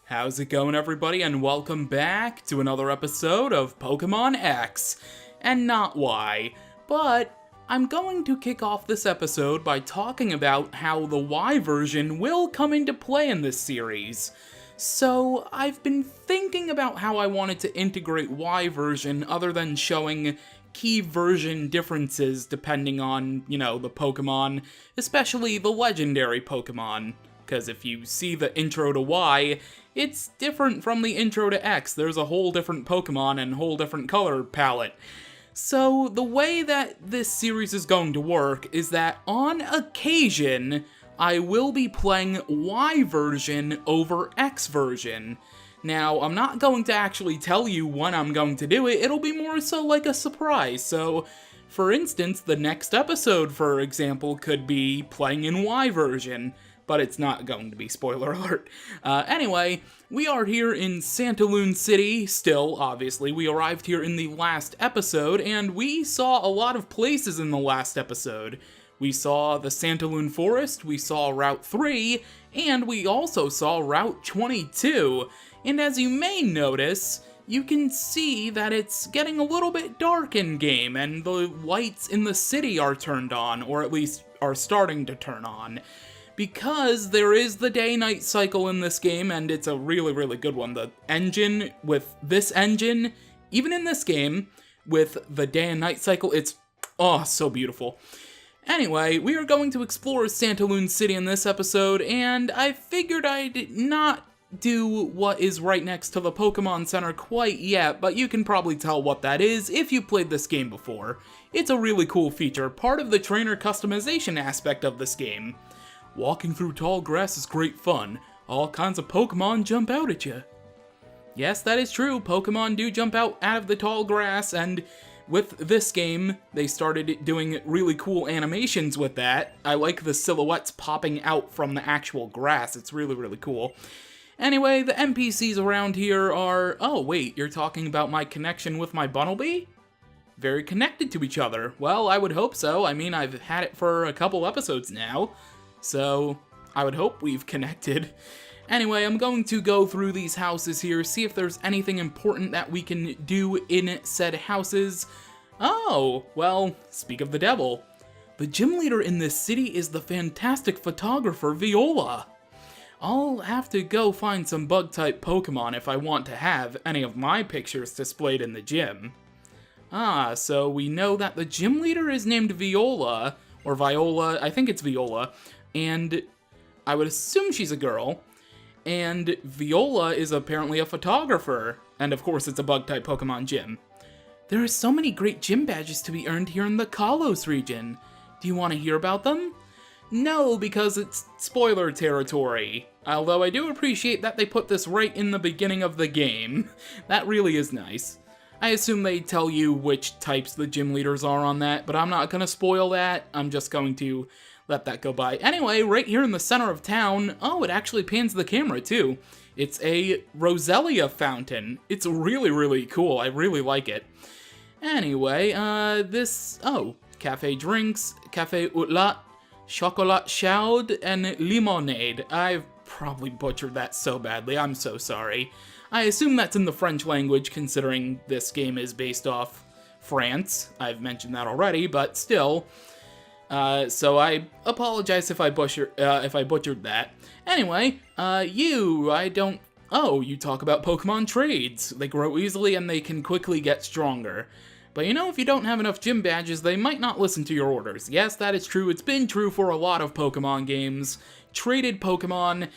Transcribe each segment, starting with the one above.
How's it going, everybody, and welcome back to another episode of Pokemon X, and not Y, but I'm going to kick off this episode by talking about how the Y version will come into play in this series. So, I've been thinking about how I wanted to integrate Y version other than showing key version differences depending on, the Pokemon, especially the legendary Pokemon. Because if you see the intro to Y, it's different from the intro to X. There's a whole different Pokemon and whole different color palette. So the way that this series is going to work is that on occasion, I will be playing Y version over X version. Now, I'm not going to actually tell you when I'm going to do it, it'll be more so like a surprise. So, for instance, the next episode, for example, could be playing in Y version. But it's not going to be, spoiler alert. Anyway, we are here in Santalune City, still, obviously. We arrived here in the last episode, and we saw a lot of places in the last episode. We saw the Santalune Forest, we saw Route 3, and we also saw Route 22. And as you may notice, you can see that it's getting a little bit dark in-game, and the lights in the city are turned on, or at least are starting to turn on. Because there is the day-night cycle in this game, and it's a really, really good one. The engine, with this engine, even in this game, with the day and night cycle, it's, so beautiful. Anyway, we are going to explore Santalune City in this episode, and I figured I'd not do what is right next to the Pokemon Center quite yet, but you can probably tell what that is if you played this game before. It's a really cool feature, part of the trainer customization aspect of this game. Walking through tall grass is great fun. All kinds of Pokemon jump out at you. Yes, that is true. Pokemon do jump out of the tall grass, and with this game, they started doing really cool animations with that. I like the silhouettes popping out from the actual grass. It's really, really cool. Anyway, the NPCs around here are... Oh, wait, you're talking about my connection with my Bunnelby? Very connected to each other. Well, I would hope so. I mean, I've had it for a couple episodes now. So, I would hope we've connected. Anyway, I'm going to go through these houses here, see if there's anything important that we can do in said houses. Oh, well, speak of the devil. The gym leader in this city is the fantastic photographer Viola. I'll have to go find some bug-type Pokemon if I want to have any of my pictures displayed in the gym. So we know that the gym leader is named Viola, or Viola, I think it's Viola, and I would assume she's a girl, and Viola is apparently a photographer, and of course it's a bug-type Pokemon gym. There are so many great gym badges to be earned here in the Kalos region. Do you want to hear about them? No, because it's spoiler territory, although I do appreciate that they put this right in the beginning of the game. That really is nice. I assume they tell you which types the gym leaders are on that, but I'm not going to spoil that. I'm just going to let that go by. Anyway, right here in the center of town, it actually pans the camera too. It's a Roselia fountain. It's really, really cool. I really like it. Anyway, cafe drinks, cafe outlet, chocolat chaude, and limonade. I've probably butchered that so badly. I'm so sorry. I assume that's in the French language, considering this game is based off France. I've mentioned that already, but still. So I apologize if I butchered that. Anyway, you talk about Pokemon trades. They grow easily and they can quickly get stronger. But if you don't have enough gym badges, they might not listen to your orders. Yes, that is true. It's been true for a lot of Pokemon games. Traded Pokemon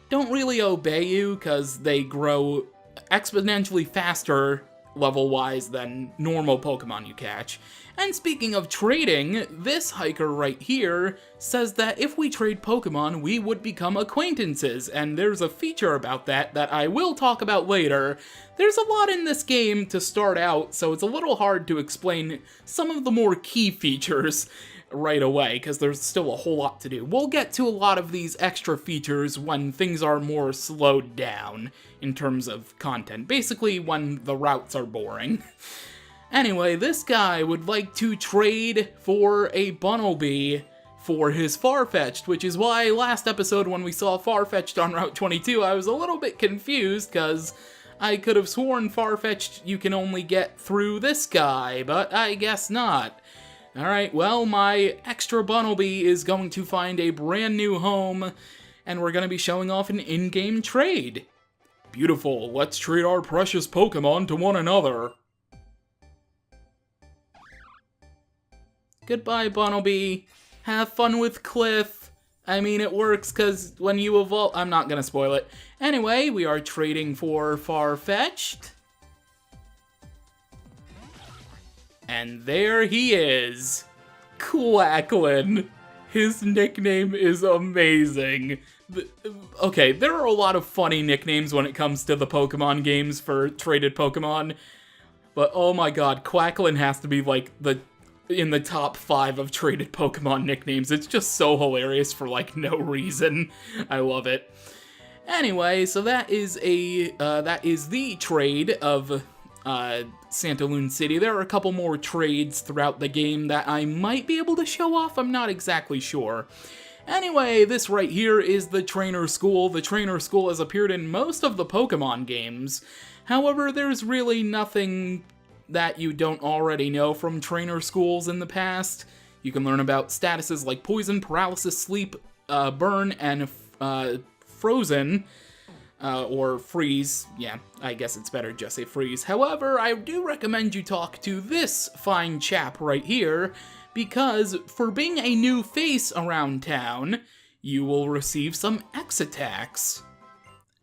don't really obey you because they grow exponentially faster level-wise than normal Pokemon you catch. And speaking of trading, this hiker right here says that if we trade Pokemon, we would become acquaintances, and there's a feature about that I will talk about later. There's a lot in this game to start out, so it's a little hard to explain some of the more key features right away, because there's still a whole lot to do. We'll get to a lot of these extra features when things are more slowed down in terms of content, basically when the routes are boring. Anyway, this guy would like to trade for a Bunnelby for his Farfetch'd, which is why last episode when we saw Farfetch'd on Route 22, I was a little bit confused, because I could have sworn Farfetch'd you can only get through this guy, but I guess not. Alright, well, my extra Bunnelby is going to find a brand new home, and we're going to be showing off an in-game trade. Beautiful, let's trade our precious Pokemon to one another. Goodbye, Bunnelby. Have fun with Cliff. I mean, it works because when you evolve... I'm not going to spoil it. Anyway, we are trading for Farfetch'd. And there he is. Quacklin. His nickname is amazing. Okay, there are a lot of funny nicknames when it comes to the Pokemon games for traded Pokemon. But oh my god, Quacklin has to be like in the top 5 of traded Pokemon nicknames. It's just so hilarious for like no reason. I love it. Anyway, so that is the trade of Santalune City. There are a couple more trades throughout the game that I might be able to show off. I'm not exactly sure. Anyway, this right here is the Trainer School. The Trainer School has appeared in most of the Pokemon games. However, there's really nothing that you don't already know from trainer schools in the past. You can learn about statuses like poison, paralysis, sleep, burn, and frozen, or freeze. Yeah, I guess it's better to just say freeze. However, I do recommend you talk to this fine chap right here, because for being a new face around town, you will receive some X attacks,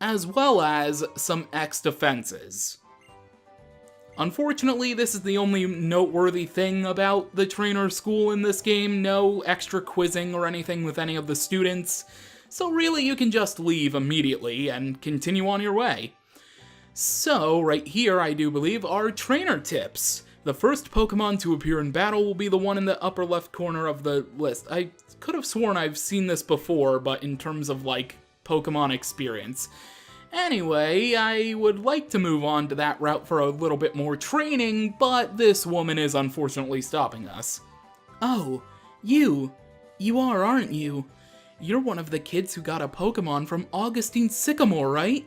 as well as some X defenses. Unfortunately, this is the only noteworthy thing about the trainer school in this game. No extra quizzing or anything with any of the students. So really, you can just leave immediately and continue on your way. So, right here, I do believe, are trainer tips. The first Pokemon to appear in battle will be the one in the upper left corner of the list. I could have sworn I've seen this before, but in terms of, like, Pokemon experience. Anyway, I would like to move on to that route for a little bit more training, but this woman is unfortunately stopping us. Oh, you are, aren't you? You're one of the kids who got a Pokemon from Augustine Sycamore, right?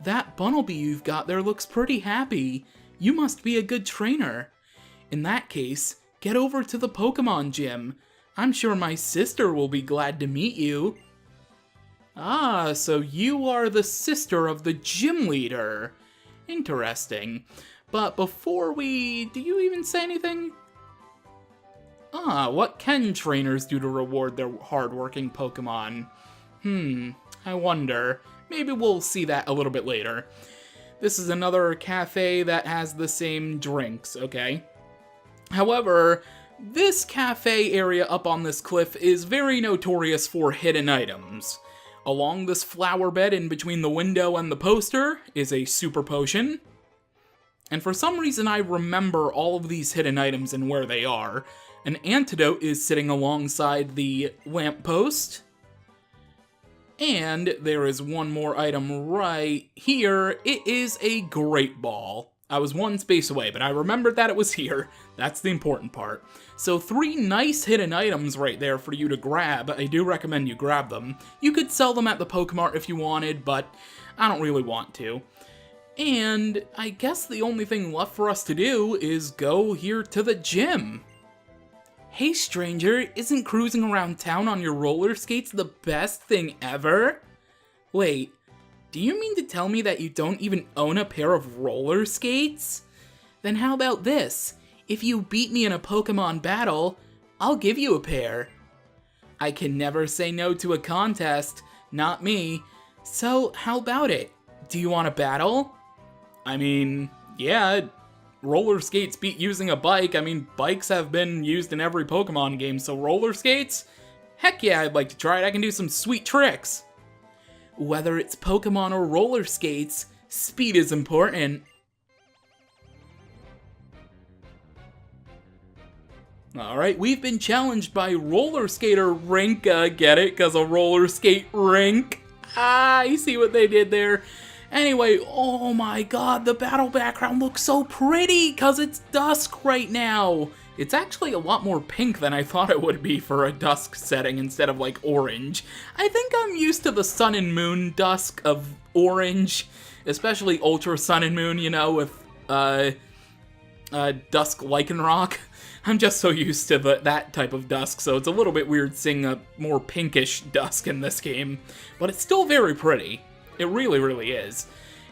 That Bunnelby you've got there looks pretty happy. You must be a good trainer. In that case, get over to the Pokemon gym. I'm sure my sister will be glad to meet you. Ah, so you are the sister of the gym leader. Interesting. But before do you even say anything? Ah, what can trainers do to reward their hardworking Pokemon? I wonder. Maybe we'll see that a little bit later. This is another cafe that has the same drinks, okay? However, this cafe area up on this cliff is very notorious for hidden items. Along this flower bed in between the window and the poster is a super potion. And for some reason I remember all of these hidden items and where they are. An antidote is sitting alongside the lamppost. And there is one more item right here. It is a Great Ball. I was one space away, but I remembered that it was here. That's the important part. So 3 nice hidden items right there for you to grab. I do recommend you grab them. You could sell them at the Pokemart if you wanted, but I don't really want to. And I guess the only thing left for us to do is go here to the gym. Hey stranger, isn't cruising around town on your roller skates the best thing ever? Wait, do you mean to tell me that you don't even own a pair of roller skates? Then how about this? If you beat me in a Pokemon battle, I'll give you a pair. I can never say no to a contest, not me. So how about it? Do you want a battle? I mean, yeah, roller skates beat using a bike. I mean, bikes have been used in every Pokemon game, so roller skates? Heck yeah, I'd like to try it. I can do some sweet tricks. Whether it's Pokemon or roller skates, speed is important. Alright, we've been challenged by Roller Skater Rink, get it? Because a roller skate rink. Ah, you see what they did there? Anyway, oh my god, the battle background looks so pretty because it's dusk right now. It's actually a lot more pink than I thought it would be for a dusk setting instead of, like, orange. I think I'm used to the sun and moon dusk of orange, especially Ultra Sun and Moon, you know, with, dusk Lycanroc. I'm just so used to that type of dusk, so it's a little bit weird seeing a more pinkish dusk in this game. But it's still very pretty. It really, really is.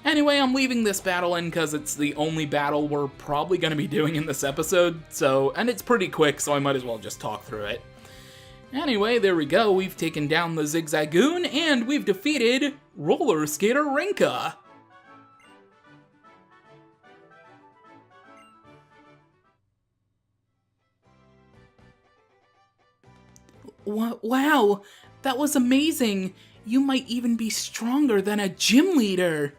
Anyway, I'm leaving this battle in because it's the only battle we're probably going to be doing in this episode, and it's pretty quick, so I might as well just talk through it. Anyway, there we go. We've taken down the Zigzagoon, and we've defeated Roller Skater Rinka. Wow, that was amazing. You might even be stronger than a gym leader.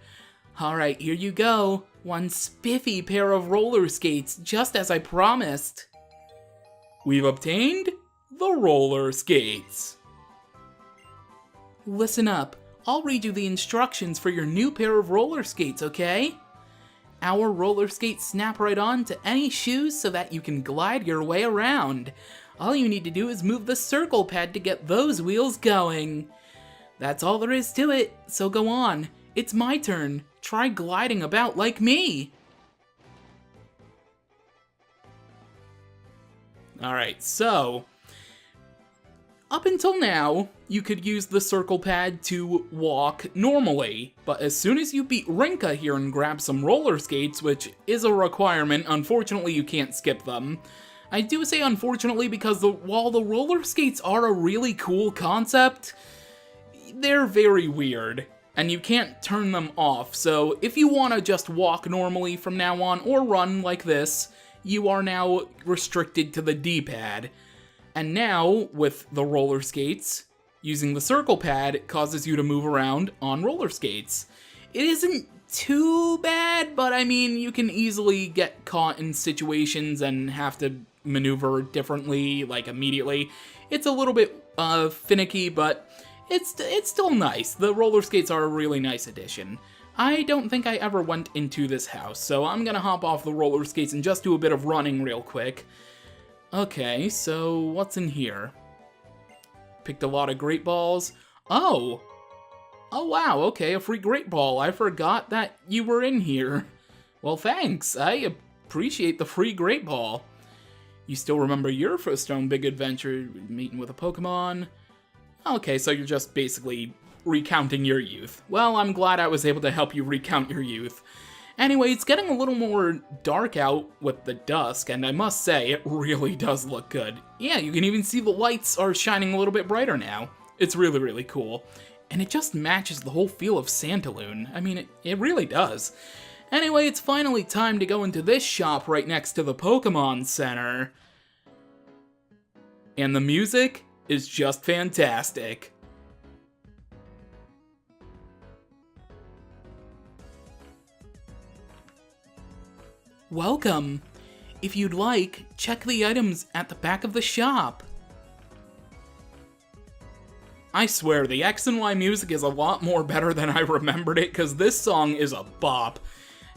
Alright, here you go. One spiffy pair of roller skates, just as I promised. We've obtained the roller skates. Listen up. I'll read you the instructions for your new pair of roller skates, okay? Our roller skates snap right on to any shoes so that you can glide your way around. All you need to do is move the circle pad to get those wheels going. That's all there is to it, so go on. It's my turn. Try gliding about like me. Alright, so up until now, you could use the circle pad to walk normally, but as soon as you beat Rinka here and grab some roller skates, which is a requirement, unfortunately you can't skip them. I do say unfortunately because while the roller skates are a really cool concept, they're very weird, and you can't turn them off, so if you want to just walk normally from now on, or run like this, you are now restricted to the D-pad. And now, with the roller skates, using the circle pad causes you to move around on roller skates. It isn't too bad, but I mean, you can easily get caught in situations and have to maneuver differently, like immediately. It's a little bit finicky, but it's still nice. The roller skates are a really nice addition. I don't think I ever went into this house, so I'm gonna hop off the roller skates and just do a bit of running real quick. Okay, so what's in here? Picked a lot of great balls. Oh wow, okay, a free great ball. I forgot that you were in here. Well, thanks. I appreciate the free great ball. You still remember your first own big adventure, meeting with a Pokemon? Okay, so you're just basically recounting your youth. Well, I'm glad I was able to help you recount your youth. Anyway, it's getting a little more dark out with the dusk, and I must say, it really does look good. Yeah, you can even see the lights are shining a little bit brighter now. It's really, really cool. And it just matches the whole feel of Santalune. I mean, it really does. Anyway, it's finally time to go into this shop right next to the Pokémon Center. And the music is just fantastic. Welcome. If you'd like, check the items at the back of the shop. I swear, the X and Y music is a lot more better than I remembered it, because this song is a bop.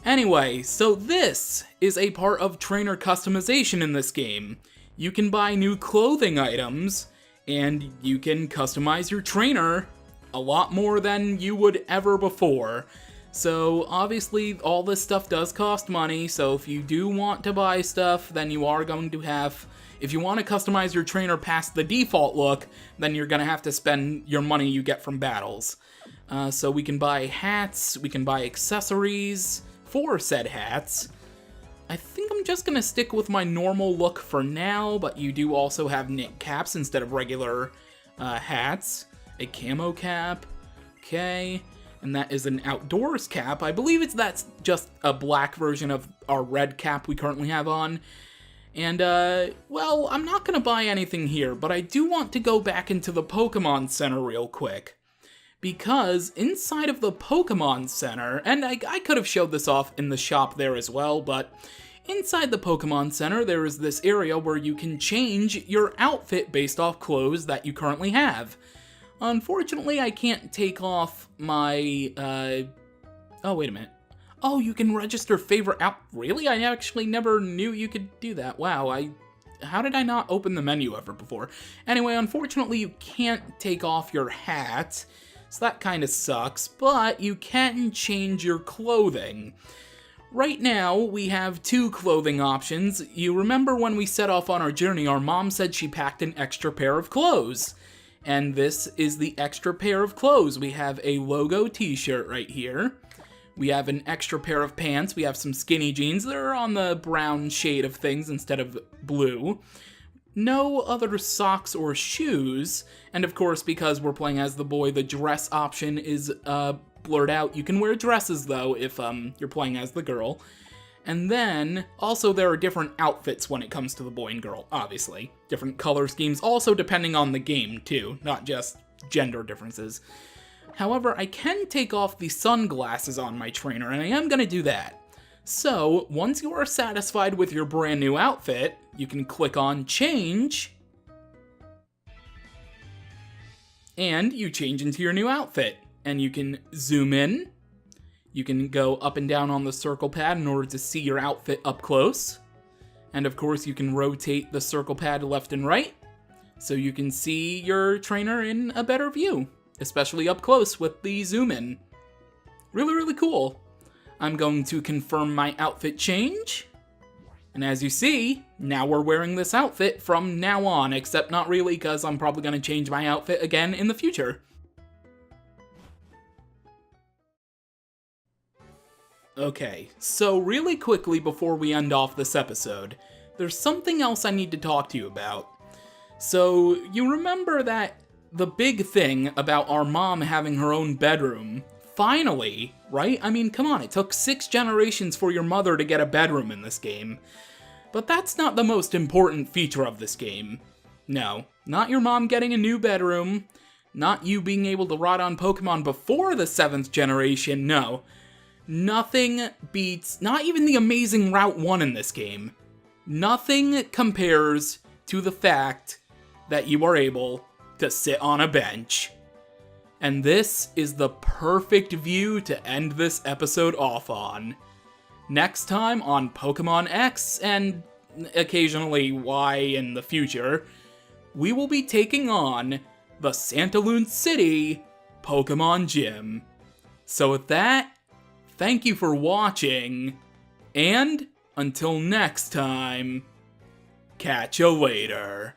Anyway, so this is a part of trainer customization in this game. You can buy new clothing items, and you can customize your trainer a lot more than you would ever before. So obviously all this stuff does cost money, so if you do want to buy stuff, then you are going to have... If you want to customize your trainer past the default look, then you're going to have to spend your money you get from battles. So we can buy hats, we can buy accessories for said hats. I think I'm just going to stick with my normal look for now, but you do also have knit caps instead of regular hats. A camo cap, okay, and that is an outdoors cap. I believe that's just a black version of our red cap we currently have on. And, well, I'm not going to buy anything here, but I do want to go back into the Pokemon Center real quick. Because inside of the Pokemon Center, and I could have showed this off in the shop there as well, but inside the Pokemon Center, there is this area where you can change your outfit based off clothes that you currently have. Unfortunately, I can't take off my, oh, wait a minute. Oh, you can register favorite Really? I actually never knew you could do that. Wow, I How did I not open the menu ever before? Anyway, unfortunately, you can't take off your hat, so that kind of sucks, but you can change your clothing. Right now, we have 2 clothing options. You remember when we set off on our journey, our mom said she packed an extra pair of clothes. And this is the extra pair of clothes. We have a logo t-shirt right here. We have an extra pair of pants. We have some skinny jeans. They're on the brown shade of things instead of blue. No other socks or shoes. And of course, because we're playing as the boy, the dress option is blurred out. You can wear dresses though if you're playing as the girl. And then, also there are different outfits when it comes to the boy and girl, obviously. Different color schemes, also depending on the game too, not just gender differences. However, I can take off the sunglasses on my trainer, and I am going to do that. So, once you are satisfied with your brand new outfit, you can click on Change, and you change into your new outfit. And you can zoom in, you can go up and down on the circle pad in order to see your outfit up close. And of course, you can rotate the circle pad left and right, so you can see your trainer in a better view. Especially up close with the zoom in. Really, really cool. I'm going to confirm my outfit change. And as you see, now we're wearing this outfit from now on, except not really because I'm probably going to change my outfit again in the future. Okay, so really quickly before we end off this episode, there's something else I need to talk to you about. So, you remember that the big thing about our mom having her own bedroom, finally, right? I mean, come on, it took 6 generations for your mother to get a bedroom in this game. But that's not the most important feature of this game. No, not your mom getting a new bedroom, not you being able to ride on Pokemon before the 7th generation, no. Nothing beats, not even the amazing Route 1 in this game. Nothing compares to the fact that you are able to sit on a bench. And this is the perfect view to end this episode off on. Next time on Pokemon X, and occasionally Y in the future, we will be taking on the Santalune City Pokemon Gym. So with that, thank you for watching, and until next time, catch you later.